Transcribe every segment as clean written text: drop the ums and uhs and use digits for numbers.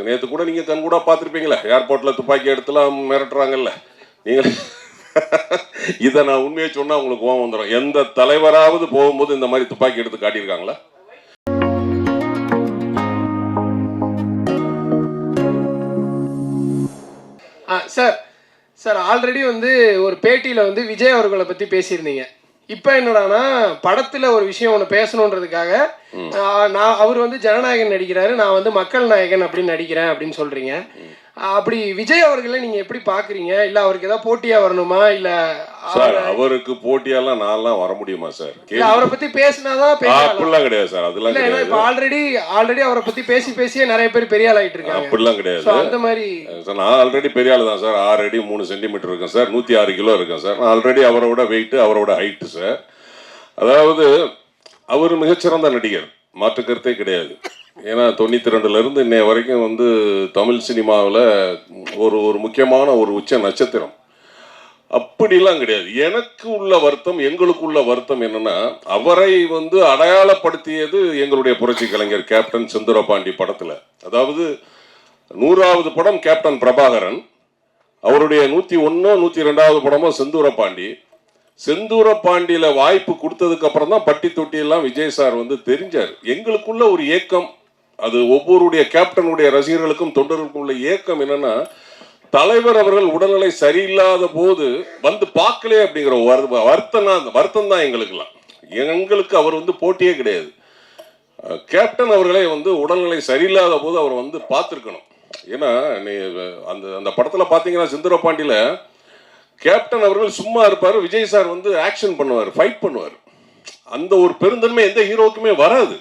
நேற்று கூட நீங்கள் கண் கூட பார்த்துருப்பீங்களே, ஏர்போர்ட்டில் துப்பாக்கி எடுத்துலாம் மிரட்டுறாங்கல்ல. நீங்கள் இதை நான் உண்மையை சொன்னால் உங்களுக்கு கோவம் வந்துடும். எந்த தலைவராவது போகும்போது இந்த மாதிரி துப்பாக்கி எடுத்து காட்டியிருக்காங்களா? சார் சார் ஆல்ரெடி வந்து ஒரு பேட்டியில் வந்து விஜய் அவர்களை பற்றி பேசியிருந்தீங்க. இப்போ என்னடானா படத்தில் ஒரு விஷயம் ஒன்று பேசணுன்றதுக்காக அவர் வந்து ஜனநாயகன் நடிக்கிறாரு, நான் வந்து மக்கள் நாயகன் அப்படின்னு நடிக்கிறேன் அப்படின்னு சொல்கிறீங்க. அப்படி விஜய் அவர்களை நீங்கள் எப்படி பார்க்குறீங்க? இல்லை அவருக்கு ஏதாவது போட்டியாக வரணுமா? இல்லை சார் அவருக்கு போட்டியெல்லாம் நான்லாம் வர முடியுமா சார்? அவரை பற்றி பேசினாதான் அப்படிலாம் கிடையாது சார். அதெல்லாம் இல்லை, இப்போ ஆல்ரெடி அவரை பற்றி பேசியே நிறைய பேர் பெரிய ஆள் ஆகிட்டு இருக்காங்க. அப்படிலாம் கிடையாது. அந்த மாதிரி சார் நான் ஆல்ரெடி பெரிய ஆள் தான் சார். 6 அடி 3 சென்டிமீட்டர் இருக்கேன் சார். 106 கிலோ இருக்கேன் சார். நான் ஆல்ரெடி அவரோட வெயிட்டு, அவரோட ஹைட்டு சார். அதாவது அவர் மிகச்சிறந்த நடிகர், மாற்று கருத்தே கிடையாது. ஏன்னா 92லேருந்து இன்னைய வரைக்கும் வந்து தமிழ் சினிமாவில் ஒரு முக்கியமான ஒரு உச்ச நட்சத்திரம். அப்படிலாம் கிடையாது. எனக்கு உள்ள வருத்தம், எங்களுக்குள்ள வருத்தம் என்னன்னா, அவரை வந்து அடையாளப்படுத்தியது எங்களுடைய புரட்சி கலைஞர் கேப்டன் செந்தூரபாண்டி படத்தில். அதாவது 100வது படம் கேப்டன் பிரபாகரன், அவருடைய 101 102வது படமோ செந்தூரபாண்டி. செந்தூரபாண்டியில வாய்ப்பு கொடுத்ததுக்கு அப்புறம் தான் பட்டி தொட்டி எல்லாம் விஜய் சார் வந்து தெரிஞ்சார். எங்களுக்குள்ள ஒரு ஏக்கம், அது ஒவ்வொருடைய கேப்டனுடைய ரசிகர்களுக்கும் தொண்டர்களுக்கும் உள்ள ஏக்கம் என்னன்னா, தலைவர் அவர்கள் உடல்நிலை சரியில்லாத போது வந்து பார்க்கலே அப்படிங்கிற வருத்தம் தான் எங்களுக்குலாம். எங்களுக்கு அவர் வந்து போட்டியே கிடையாது. கேப்டன் அவர்களே வந்து உடல்நிலை சரியில்லாத போது அவர் வந்து பார்த்துருக்கணும். ஏன்னா அந்த படத்தில் பார்த்தீங்கன்னா செந்தூரபாண்டியில் கேப்டன் அவர்கள் சும்மா இருப்பார், விஜய் சார் வந்து ஆக்ஷன் பண்ணுவார், ஃபைட் பண்ணுவார். அந்த ஒரு பெருந்தன்மை எந்த ஹீரோக்குமே வராது.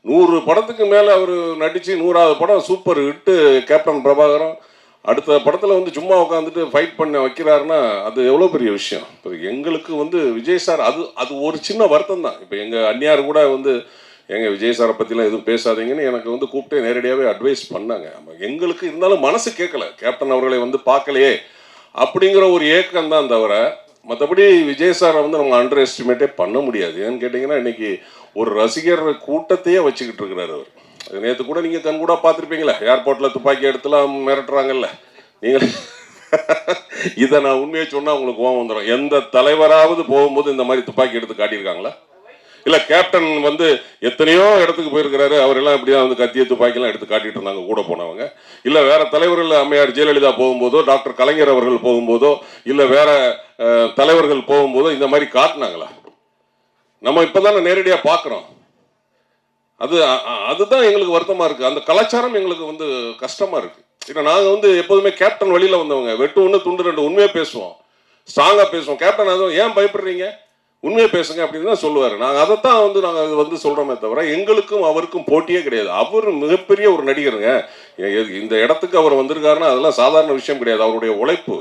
100 படத்துக்கு மேலே அவர் நடித்து 100வது படம் சூப்பர் ஹிட்டு கேப்டன் பிரபாகரன். அடுத்த படத்தில் வந்து சும்மா உட்காந்துட்டு ஃபைட் பண்ண வைக்கிறாருன்னா அது எவ்வளோ பெரிய விஷயம். இப்போ எங்களுக்கு வந்து விஜய் சார் அது ஒரு சின்ன வருத்தம் தான். இப்போ எங்கள் அந்நியார் கூட வந்து எங்கள் விஜய் சாரை பற்றிலாம் எதுவும் பேசாதீங்கன்னு எனக்கு வந்து கூப்பிட்டு நேரடியாகவே அட்வைஸ் பண்ணாங்க. எங்களுக்கு இருந்தாலும் மனசு கேட்கல, கேப்டன் அவர்களை வந்து பார்க்கலையே அப்படிங்கிற ஒரு ஏக்கம் தான் தவிர, மற்றபடி விஜய் சாரை வந்து நம்ம அண்டர் எஸ்டிமேட்டே பண்ண முடியாது. ஏன்னு கேட்டிங்கன்னா இன்றைக்கி ஒரு ரசிகர் கூட்டத்தையே வச்சுக்கிட்டு இருக்கிறார் அவர். அது நேற்று கூட நீங்கள் கண் கூட பார்த்துருப்பீங்களே, ஏர்போர்ட்டில் துப்பாக்கி எடுத்துலாம் மிரட்டுறாங்கல்ல. நீங்கள் இதை நான் உண்மையை சொன்னால் உங்களுக்கு கோவம் வந்துடும். எந்த தலைவராவது போகும்போது இந்த மாதிரி துப்பாக்கி எடுத்து காட்டியிருக்காங்களா? இல்லை கேப்டன் வந்து எத்தனையோ இடத்துக்கு போயிருக்கிறாரு, அவரெல்லாம் இப்படிதான் வந்து கத்திய துப்பாக்கிலாம் எடுத்து காட்டிட்டு இருந்தாங்க கூட போனவங்க. இல்லை வேற தலைவர்கள், அம்மையார் ஜெயலலிதா போகும்போதோ, டாக்டர் கலைஞர் அவர்கள் போகும்போதோ, இல்லை வேற தலைவர்கள் போகும்போதோ இந்த மாதிரி காட்டினாங்களா? நம்ம இப்போதானே நேரடியாக பார்க்குறோம். அதுதான் எங்களுக்கு வருத்தமாக இருக்குது. அந்த கலாச்சாரம் எங்களுக்கு வந்து கஷ்டமாக இருக்குது. ஏன்னா நாங்கள் வந்து எப்போதுமே கேப்டன் வழியில் வந்தவங்க, வெட்டு ஒன்று துண்டு ரெண்டு, உண்மையாக பேசுவோம், ஸ்ட்ராங்காக பேசுவோம். கேப்டன் அதுவும் ஏன் பயப்படுறீங்க, உண்மையை பேசுங்க அப்படின்னு தான் சொல்லுவார். நாங்கள் அதைத்தான் வந்து நாங்கள் வந்து சொல்கிறோமே தவிர எங்களுக்கும் அவருக்கும் போட்டியே கிடையாது. அவர் மிகப்பெரிய ஒரு நடிகருங்க. இந்த இடத்துக்கு அவர் வந்திருக்காருன்னா அதெல்லாம் சாதாரண விஷயம் கிடையாது. அவருடைய உழைப்பு,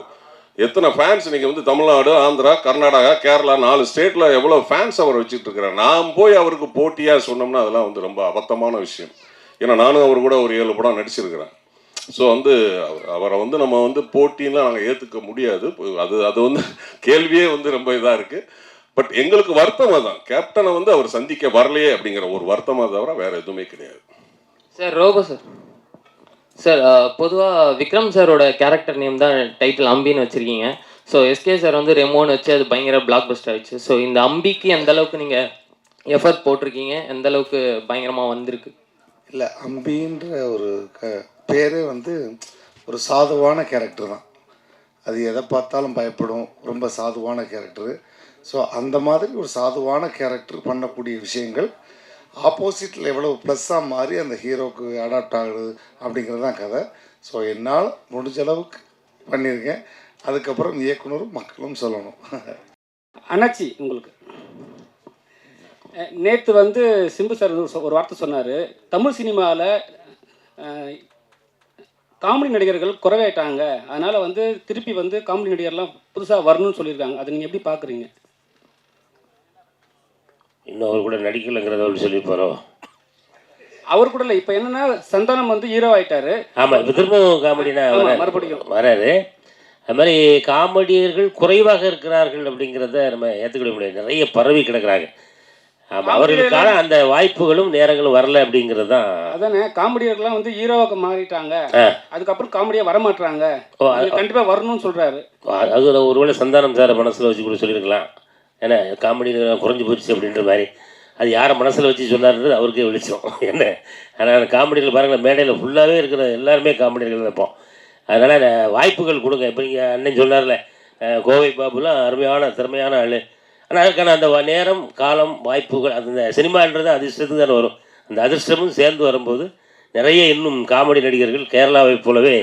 எத்தனை ஃபேன்ஸ் இன்னைக்கு வந்து தமிழ்நாடு, ஆந்திரா, கர்நாடகா, கேரளா 4 ஸ்டேட்டில் எவ்வளோ ஃபேன்ஸ் அவர் வச்சுட்டு இருக்கிறார். நான் போய் அவருக்கு போட்டியாக சொன்னோம்னா அதெல்லாம் வந்து ரொம்ப அபத்தமான விஷயம். ஏன்னா நானும் அவர் கூட ஒரு 7 படம் நடிச்சிருக்கிறேன். ஸோ வந்து அவரை வந்து நம்ம வந்து போட்டின்லாம் நாங்கள் ஏற்றுக்க முடியாது. அது வந்து கேள்வியே வந்து ரொம்ப இதாக இருக்குது. பட் எங்களுக்கு வருத்தம் தான், கேப்டனை வந்து அவர் சந்திக்க வரலையே அப்படிங்கிற ஒரு வருத்தமாக தவிர வேற எதுவுமே கிடையாது. சார் ரோபோ சார் பொதுவாக விக்ரம் சாரோட கேரக்டர் நேம் தான் டைட்டில் அம்பின்னு வச்சுருக்கீங்க. ஸோ எஸ்கே சார் வந்து ரெமோன்னு வச்சு அது பயங்கர பிளாக் பஸ்டர் ஆயிடுச்சு. ஸோ இந்த அம்பிக்கு எந்த அளவுக்கு நீங்கள் எஃபர்ட் போட்டிருக்கீங்க, எந்த அளவுக்கு பயங்கரமாக வந்திருக்கு? இல்லை, அம்பின்ற ஒரு பேரே வந்து ஒரு சாதுவான கேரக்டர் தான். அது எதை பார்த்தாலும் பயப்படும், ரொம்ப சாதுவான கேரக்டரு. ஸோ அந்த மாதிரி ஒரு சாதுவான கேரக்டர் பண்ணக்கூடிய விஷயங்கள் ஆப்போசிட்டில் எவ்வளோ ப்ளஸ்ஸாக மாறி அந்த ஹீரோக்கு அடாப்ட் ஆகுது அப்படிங்கிறது தான் கதை. ஸோ என்னால் முடிஞ்ச அளவுக்கு பண்ணியிருக்கேன். அதுக்கப்புறம் இயக்குனரும் மக்களும் சொல்லணும். அண்ணாச்சி, உங்களுக்கு நேற்று வந்து சிம்பு சார் ஒரு வார்த்தை சொன்னார், தமிழ் சினிமாவில் காமெடி நடிகர்கள் குறைவாயிட்டாங்க, அதனால் வந்து திருப்பி வந்து காமெடி நடிகர்லாம் புதுசாக வரணும்னு சொல்லியிருக்காங்க. அதை நீங்கள் எப்படி பார்க்குறீங்க? இன்னும் அவர் கூட நடிக்கலைங்கிறத அவர் சொல்லியிருப்பாரோ? அவர் கூட இல்லை, இப்போ என்னென்னா சந்தானம் வந்து ஹீரோ ஆகிட்டாரு. ஆமாம், இப்போ திரும்பவும் காமெடினா மறுபடியும் வராரு. அது மாதிரி காமெடியர்கள் குறைவாக இருக்கிறார்கள் அப்படிங்கிறத நம்ம ஏற்றுக்கிட முடியாது. நிறைய பரவி கிடக்கிறாங்க. ஆமாம், அவர்களுக்கான அந்த வாய்ப்புகளும் நேரங்களும் வரல அப்படிங்கிறது தான். அதானே காமெடியர்கள்லாம் வந்து ஹீரோவாக மாறிட்டாங்க, அதுக்கப்புறம் காமெடியாக வரமாட்டுறாங்க, கண்டிப்பாக வரணும்னு சொல்கிறாரு. அது ஒருவேளை சந்தானம் சாரை மனசில் வச்சு கூட சொல்லியிருக்கலாம். ஏன்னா காமெடி குறைஞ்சி போச்சு அப்படின்ற மாதிரி. அது யாரை மனசில் வச்சு சொன்னார்ன்றது அவருக்கே வெளிச்சம் என்ன. ஆனால் காமெடிகள் பாருங்கள், மேடையில் ஃபுல்லாகவே இருக்கிற எல்லாருமே காமெடிகள் வைப்போம். அதனால் வாய்ப்புகள் கொடுங்க. இப்போ நீங்கள் அண்ணன் சொன்னார்ல, கோவை பாபுலாம் அருமையான திறமையான ஆள். ஆனால் அதுக்கான அந்த நேரம் காலம் வாய்ப்புகள் அந்த சினிமான்றது அதிர்ஷ்டத்துக்கு தானே வரும். அந்த அதிர்ஷ்டமும் சேர்ந்து வரும்போது நிறைய இன்னும் காமெடி நடிகர்கள் கேரளாவை போலவே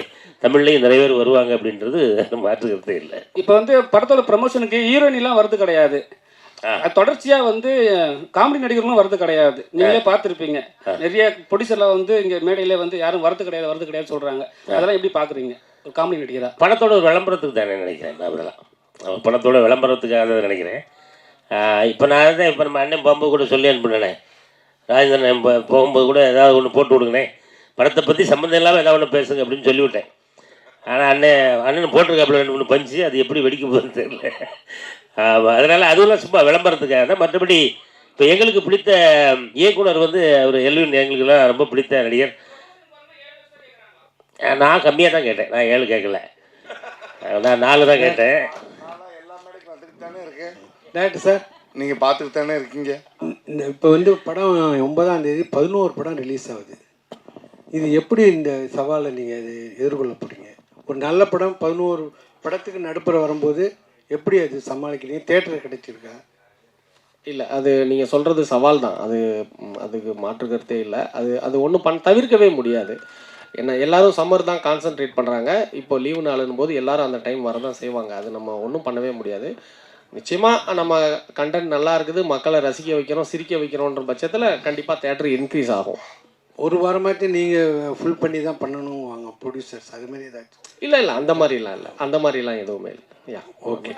தமிழ்லையும் நிறைய பேர் வருவாங்க அப்படின்றது மாற்றுக்கிறதே இல்லை. இப்போ வந்து படத்தோட ப்ரமோஷனுக்கு ஹீரோயின்லாம் வரது கிடையாது, தொடர்ச்சியாக வந்து காமெடி நடிகர்களும் வரது கிடையாது. நீங்களே பார்த்துருப்பீங்க, நிறைய ப்ரொடியூசர்லாம் வந்து இங்கே மேடையில் வந்து யாரும் வரது கிடையாது சொல்கிறாங்க. அதெல்லாம் எப்படி பார்க்குறீங்க ஒரு காமெடி நடிகரா? படத்தோட ஒரு விளம்பரத்துக்கு தானே நினைக்கிறேன் நான். அதெல்லாம் படத்தோட விளம்பரத்துக்காக நினைக்கிறேன். இப்போ நான் தான் இப்போ நம்ம அண்ணன் போகும்போது கூட சொல்லி அனுப்பினேனே, ராஜேந்திரன் போகும்போது கூட ஏதாவது ஒன்று போட்டு விடுங்கண்ணே, படத்தை பற்றி சம்மந்தம் இல்லாமல் ஏதாவது ஒன்று பேசுங்க அப்படின்னு சொல்லிவிட்டேன். ஆனால் அண்ணன் போட்டிருக்காப்புல 2 3 பஞ்சு, அது எப்படி வெடிக்க போகுதுன்னு தெரியல. அதனால் அதுவெல்லாம் சும்மா விளம்பரத்துக்காக தான். மற்றபடி இப்போ எங்களுக்கு பிடித்த இயக்குனர் வந்து அவர் எல்வின், எங்களுக்கெல்லாம் ரொம்ப பிடித்த நடிகர். நான் கம்மியாக தான் கேட்டேன், நான் 7 கேட்கல, நான் 4 தான் கேட்டேன். எல்லா மேடைக்கும் வந்துட்டு தானே இருக்கேன். டேரக்டர் சார், நீங்கள் பார்த்துட்டு தானே இருக்கீங்க. இப்போ வந்து படம் 9ஆம் தேதி 11 படம் ரிலீஸ் ஆகுது. இது எப்படி இந்த சவாலை நீங்கள் இது எதிர்கொள்ள போகிறீங்க? ஒரு நல்ல படம் 11 படத்துக்கு நடுப்புற வரும்போது எப்படி அது சமாளிக்கிறீங்க? தேட்டர் கிடைச்சிருக்கா? இல்லை, அது நீங்கள் சொல்கிறது சவால் தான். அதுக்கு மாற்று கருத்தே இல்லை. அது ஒன்றும் தவிர்க்கவே முடியாது. ஏன்னா எல்லாரும் சம்மர் தான் கான்சென்ட்ரேட் பண்ணுறாங்க. இப்போ லீவு நாளுன்னும் போது எல்லாரும் அந்த டைம் வர தான் செய்வாங்க. அது நம்ம ஒன்றும் பண்ணவே முடியாது. நிச்சயமாக நம்ம கண்டென்ட் நல்லா இருக்குது, மக்களை ரசிக்க வைக்கிறோம், சிரிக்க வைக்கிறோன்ற பட்சத்தில் கண்டிப்பாக தேட்டர் இன்க்ரீஸ் ஆகும். ஒரு வாரமாச்சு நீங்கள் ஃபுல் பண்ணி தான் பண்ணணும் வாங்க ப்ரொடியூசர்ஸ், அதுமாரி ஏதாச்சும்? இல்லை, அந்த மாதிரிலாம் இல்லை, அந்த மாதிரிலாம் எதுவுமே இல்லை. யா, ஓகே.